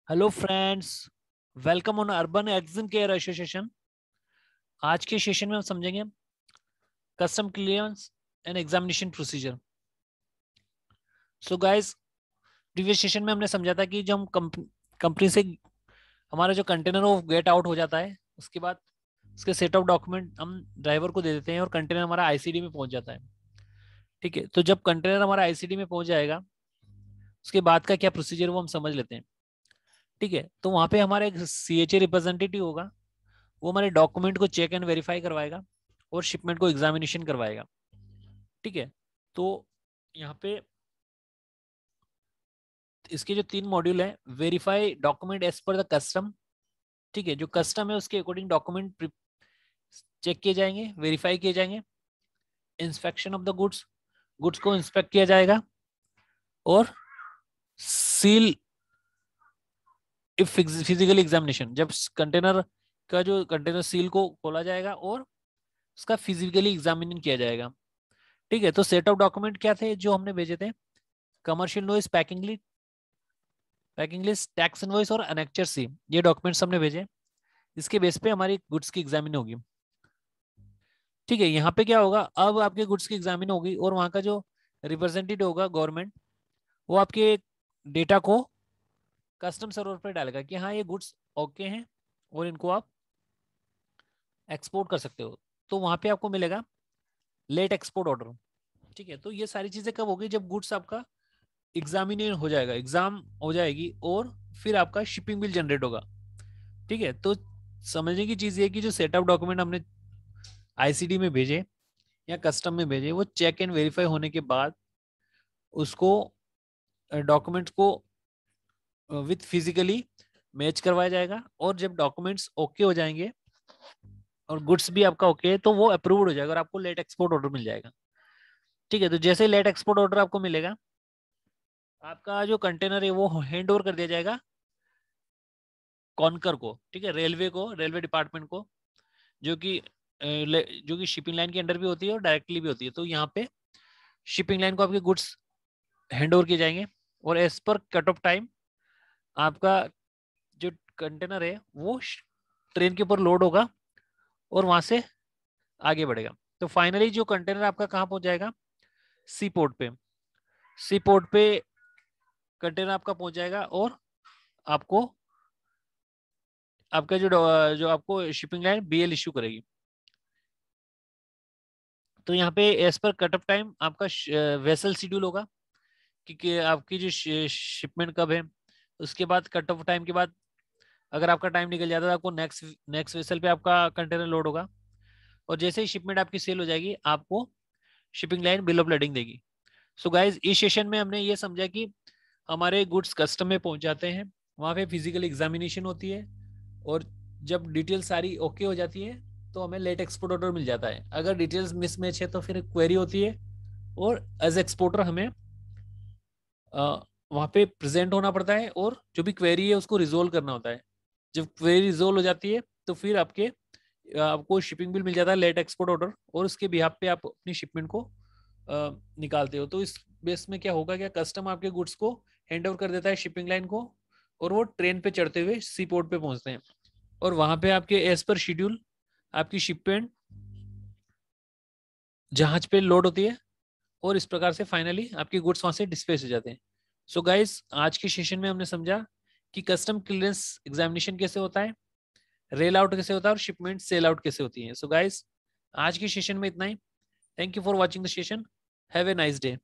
Hello friends, welcome on urban Exim care association. आज के session में हम समझेंगे custom clearance and examination procedure. So guys, previous session में हमने समझा था कि जब हम कंपनी से हमारा जो कंटेनर वो गेट आउट हो जाता है, उसके बाद उसके सेट ऑफ डॉक्यूमेंट हम ड्राइवर को दे देते हैं और कंटेनर हमारा आईसीडी में पहुंच जाता है। ठीक है, तो जब कंटेनर हमारा आईसीडी में पहुंच जाएगा, उसके बाद का क्या प्रोसीजर वो हम समझ लेते हैं। ठीक है, तो वहां पे हमारा एक सीएचए रिप्रेजेंटेटिव होगा, वो हमारे डॉक्यूमेंट को चेक एंड वेरीफाई करवाएगा और शिपमेंट को एग्जामिनेशन करवाएगा। ठीक है, तो यहाँ पे इसके जो 3 मॉड्यूल है, verify document as per the custom. ठीक है, जो कस्टम है उसके अकॉर्डिंग डॉक्यूमेंट चेक किए जाएंगे, वेरीफाई किए जाएंगे। Inspection of the goods, goods को इंस्पेक्ट किया जाएगा। और सील इफ फिजिकल एग्जामिनेशन, जब कंटेनर का जो कंटेनर सील को खोला जाएगा और उसका फिजिकली एग्जामिनेशन किया जाएगा। ठीक है, तो सेट ऑफ डॉक्यूमेंट क्या थे जो हमने भेजे थे? Commercial noise, packing list, tax invoice और अनेक्चर सी, ये डॉक्यूमेंट्स हमने भेजे। इसके बेस पे हमारी गुड्स की एग्जामिन होगी। ठीक है, यहाँ पे क्या होगा, अब आपके गुड्स की एग्जामिन होगी और वहां का जो रिप्रेजेंटेटिव होगा गवर्नमेंट, वो आपके डेटा को कस्टम सर्वर पर डालेगा कि हाँ ये गुड्स ओके हैं और इनको आप एक्सपोर्ट कर सकते हो। तो वहां पे आपको मिलेगा लेट एक्सपोर्ट ऑर्डर। ठीक है, तो ये सारी चीजें कब होगी? जब गुड्स आपका एग्जामिनेशन हो जाएगा, एग्जाम हो जाएगी और फिर आपका शिपिंग बिल जनरेट होगा। ठीक है, तो समझने की चीज ये कि जो सेटअप डॉक्यूमेंट हमने आईसीडी में भेजे या कस्टम में भेजे, वो चेक एंड वेरीफाई होने के बाद उसको डॉक्यूमेंट्स को विथ फिजिकली मैच करवाया जाएगा। और जब डॉक्यूमेंट्स ओके हो जाएंगे और गुड्स भी आपका ओके है, तो वो अप्रूव्ड हो जाएगा और आपको लेट एक्सपोर्ट ऑर्डर मिल जाएगा। ठीक है, तो जैसे ही लेट एक्सपोर्ट ऑर्डर आपको मिलेगा, आपका जो कंटेनर है वो हैंड ओवर कर दिया जाएगा कॉनकर को। ठीक है, रेलवे को, रेलवे डिपार्टमेंट को, जो कि जो कि शिपिंग लाइन के अंडर भी होती है और डायरेक्टली भी होती है। तो यहाँ पे शिपिंग लाइन को आपके गुड्स हैंड ओवर किए जाएंगे और as per cut off time आपका जो कंटेनर है वो ट्रेन के ऊपर लोड होगा और वहां से आगे बढ़ेगा। तो फाइनली जो कंटेनर आपका कहाँ पहुंच जाएगा? सी पोर्ट पे। सी पोर्ट पे कंटेनर आपका पहुंच जाएगा और आपको आपका जो आपको शिपिंग लाइन बीएल इश्यू करेगी। तो यहाँ पे as per cut off time आपका वेसल शेड्यूल होगा कि आपकी जो शिपमेंट कब है। उसके बाद कट ऑफ टाइम के बाद अगर आपका टाइम निकल जाता है, तो आपको नेक्स्ट नेक्स्ट वेसल पे आपका कंटेनर लोड होगा और जैसे ही शिपमेंट आपकी सेल हो जाएगी, आपको shipping line bill of lading देगी। सो गाइज, इस सेशन में हमने ये समझा कि हमारे गुड्स कस्टम में पहुंच जाते हैं, वहां पे फिजिकल एग्जामिनेशन होती है और जब डिटेल सारी ओके हो जाती है तो हमें लेट एक्सपोर्ट ऑर्डर मिल जाता है। अगर डिटेल्स मिसमैच है तो फिर क्वेरी होती है और एज एक्सपोर्टर हमें वहां पे प्रेजेंट होना पड़ता है और जो भी क्वेरी है उसको रिजोल्व करना होता है। जब क्वेरी रिजोल्व हो जाती है तो फिर आपको शिपिंग बिल मिल जाता है, लेट एक्सपोर्ट ऑर्डर, और उसके बिहाफ पे आप अपनी शिपमेंट को निकालते हो। तो इस बेस में क्या होगा, क्या कस्टम आपके गुड्स को हैंड ओवर कर देता है शिपिंग लाइन को और वो ट्रेन पे चढ़ते हुए सी पोर्ट पे पहुंचते हैं और वहां पे आपके एज पर शेड्यूल आपकी शिपमेंट जहाज पे लोड होती है और इस प्रकार से फाइनली आपके गुड्स वहां से डिस्पैच हो जाते हैं। सो गाइस, आज के सेशन में हमने समझा कि कस्टम क्लियरेंस एग्जामिनेशन कैसे होता है, रेल आउट कैसे होता है और शिपमेंट सेल आउट कैसे होती है। सो गाइस, आज के सेशन में इतना ही। Thank you for watching the session. Have a nice day.